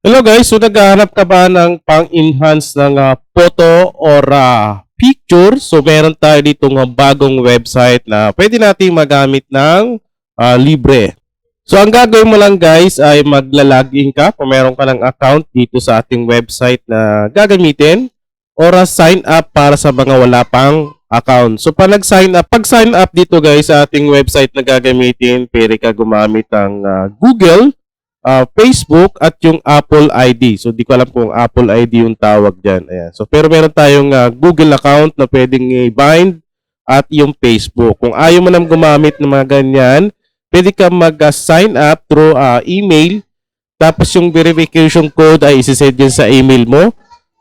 Hello guys, so naghahanap ka ba ng pang-enhance ng photo or picture? So meron tayo ditong bagong website na pwede nating magamit ng libre. So ang gagawin mo lang guys ay magla-login ka kung meron ka ng account dito sa ating website na gagamitin or sign up para sa mga wala pang account. So pag sign up dito guys sa ating website na gagamitin, pwede ka gumamit ng Google, Facebook at yung Apple ID. So di ko alam kung Apple ID yung tawag diyan. Ayan. So pero meron tayong Google account na pwedeng i-bind at yung Facebook. Kung ayaw mo nang gumamit ng mga ganyan, pwede ka mag-sign up through email. Tapos yung verification code ay isi-send yan sa email mo.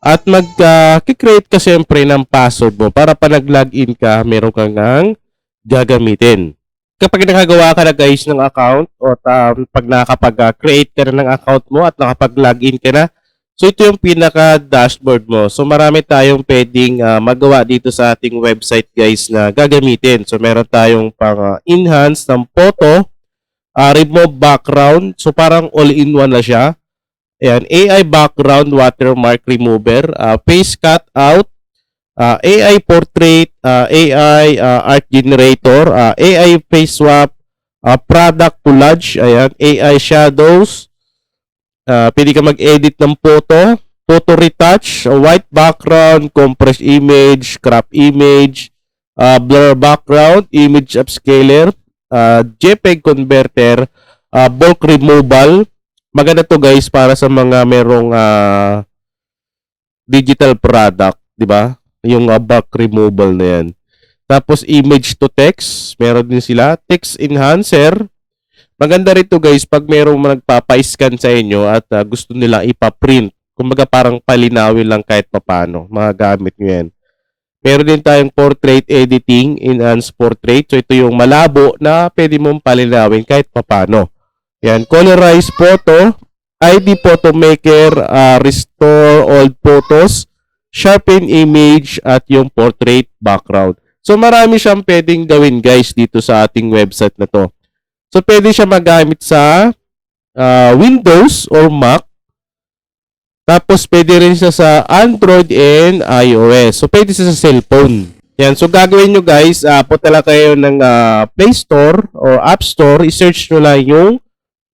At mag-create ka syempre ng password mo para pa nag-login ka, meron kang gagamitin. Kapag nakagawa ka na guys ng account o pag nakapag-create ka na ng account mo at nakapag-login ka na, so ito yung pinaka-dashboard mo. So marami tayong pwedeng magawa dito sa ating website guys na gagamitin. So meron tayong pang-enhance ng photo, remove background. So parang all-in-one na siya. Ayan, AI background watermark remover, face cutout, AI portrait, AI art generator, AI face swap, product collage, ayan, AI shadows, pwede ka mag-edit ng photo retouch, white background, compress image, crop image, blur background, image upscaler, JPEG converter, bulk removal. Maganda to guys para sa mga merong digital product, di ba? Yung bulk removal na yan. Tapos image to text, meron din sila. Text enhancer. Maganda rito guys pag merong nagpapa-scan sa inyo at gusto nila ipa-print. Kumbaga parang palinawin lang kahit papano. Mga gamit nyo yan. Meron din tayong portrait editing, enhanced portrait. So ito yung malabo na pwede mong palinawin kahit papano. Yan, colorize photo, ID photo maker, restore old photos, sharpen image, at yung portrait background. So marami siyang pwedeng gawin guys dito sa ating website na to. So pwede siya magamit sa Windows or Mac. Tapos pwede rin siya sa Android and iOS. So pwede siya sa cellphone. Yan, so gagawin nyo guys, punta lang kayo ng Play Store or App Store, i-search nyo lang yung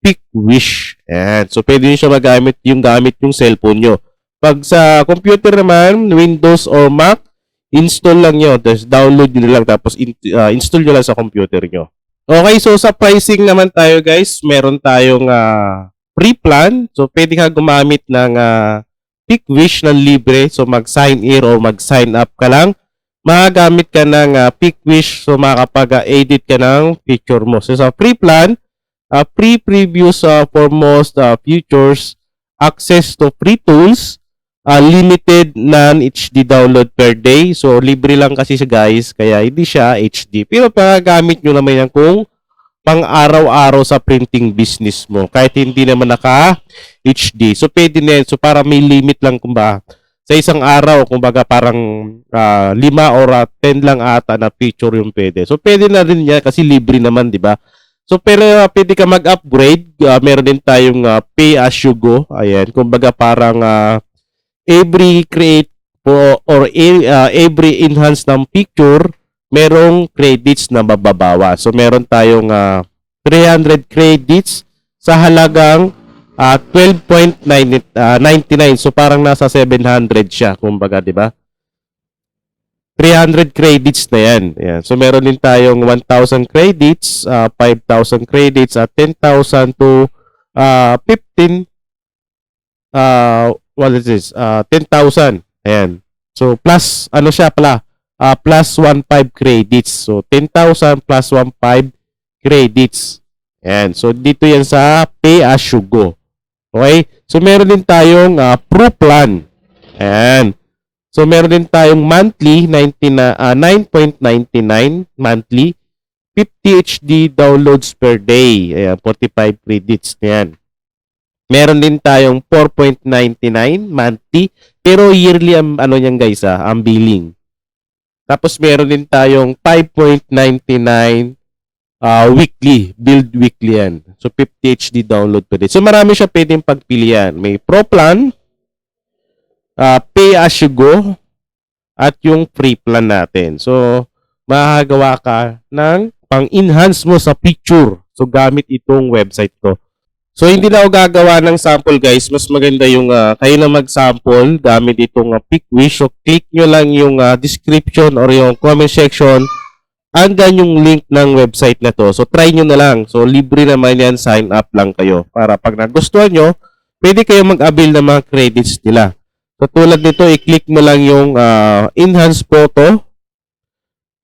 PicWish. Ayan. So, pwede nyo siya magamit yung cellphone nyo. Pag sa computer naman, Windows or Mac, install lang nyo. Tapos, download nyo lang. Tapos, install nyo lang sa computer nyo. Okay, so sa pricing naman tayo guys, meron tayong free plan. So, pwede ka gumamit ng PicWish na libre. So, mag-sign in or mag-sign up ka lang. Magagamit ka ng PicWish. So, makakapag-edit ka ng picture mo. So, sa free plan, free previews for most features, access to free tools, limited non-HD download per day. So, libre lang kasi siya guys, kaya hindi siya HD. Pero pagagamit nyo naman yan kung pang araw-araw sa printing business mo, kahit hindi naman naka-HD. So, pwede na yan. So, para may limit lang kumbaga. Sa isang araw, kumbaga parang 5 or 10 lang ata na feature yung pwede. So, pwede na rin yan kasi libre naman, di ba? So, pero pwede ka mag-upgrade. Meron din tayong pay as you go. Ayan. Kumbaga parang every create or every enhance ng picture, merong credits na mababawa. So, meron tayong 300 credits sa halagang 12.99. So, parang nasa 700 siya. Kumbaga, di ba? 300 credits na yan. Ayan. So, meron din tayong 1,000 credits, 5,000 credits, at 10,000 to 15, what is this? 10,000. Ayan. So, plus, ano siya pala? Plus 1,500 credits. So, 10,000 plus 1,500 credits. Ayan. So, dito yan sa pay as you go. Okay? So, meron din tayong pro plan. Ayan. So, meron din tayong monthly, 9.99 monthly, 50 HD downloads per day. Ayan, 45 credits na yan. Meron din tayong 4.99 monthly, pero yearly ang ano niyan guys, ang billing. Tapos meron din tayong 5.99 weekly. Build weekly yan. So, 50 HD download per day. So, marami siya pwedeng pagpilian. May Pro plan, pay as you go, at yung free plan natin. So, makakagawa ka ng pang-enhance mo sa picture. So, gamit itong website ko. So, hindi na ako gagawa ng sample, guys. Mas maganda yung kayo na mag-sample gamit itong PicWish. So, click nyo lang yung description or yung comment section. Andyan yung link ng website na to. So, try nyo na lang. So, libre naman yan. Sign up lang kayo. Para pag nagustuhan nyo, pwede kayo mag-avail ng mga credits nila. So, tulad nito, i-click mo lang yung enhance photo.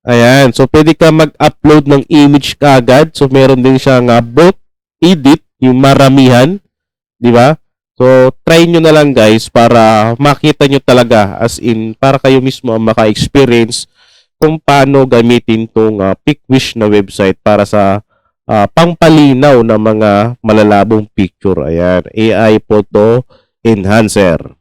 Ayan. So, pwede ka mag-upload ng image kaagad. So, meron din siyang both edit, yung maramihan. Di ba? So, try nyo na lang, guys, para makita nyo talaga. As in, para kayo mismo ang maka-experience kung paano gamitin tong PicWish na website para sa pangpalinaw ng mga malalabong picture. Ayan. AI Photo Enhancer.